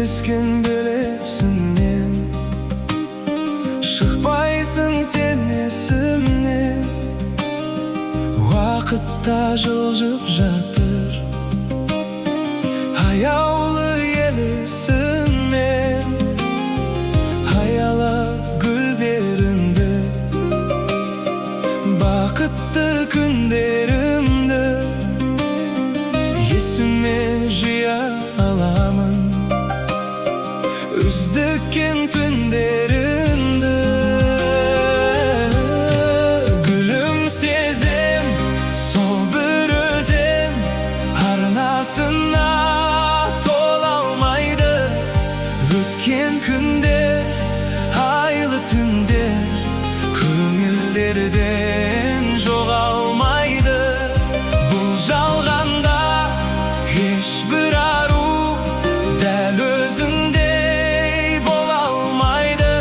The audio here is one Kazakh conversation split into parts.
Keskin bilesinmen, şıkpaysın sen esimden. Vakıtta жылжып жатыр, аяулы елесіңмен. Аяла гүлдерімді, бақытты күндерімді есіме жия аламын. Үздіккен түндерімді гүлім сезем, сол бір өзем арнасына тола алмайды. Өткен күндер, айлы түндер көңілдерден жоғалмайды. Бұл жалғанда ешбір ару дәл өзіңдей бола алмайды.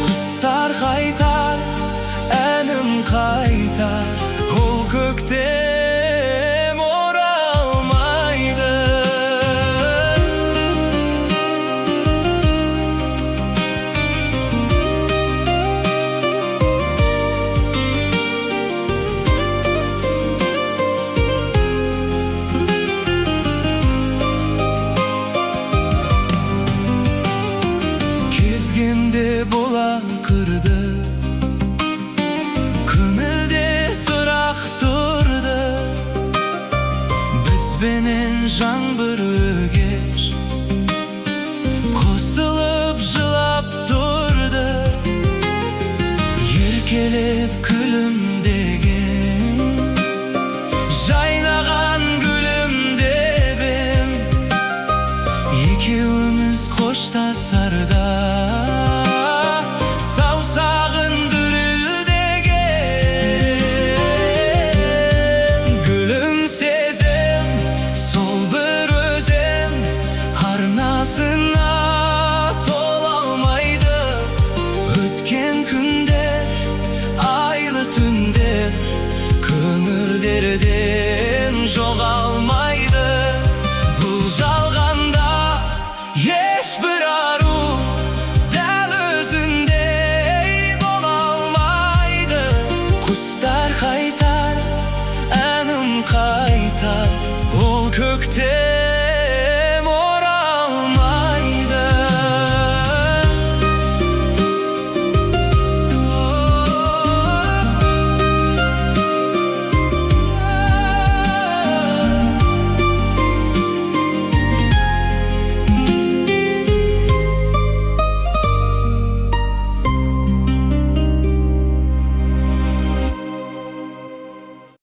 Құстар қайтар, әнім қайтар, ол көктем оралмайды. Кезгенде бола кырды, көңілде сұрақ тұрды. Бізбенен жаңбыр өгеш қосылып жылап тұрды. Еркелеп күлімдеген, жайнаған гүлімдебем. Екеуміз қоштасарда саусағын дүрілдеген. Гүлім сезем, сол бір өзем арнасына тола алмайды. Өткен күндер, айлы түндер көңілдерден жоғалмайды. Бұл жалғанда ешбір ару дәл өзіңдей бола алмайды. Құстар қайтар, әнім қайтар, ол көктем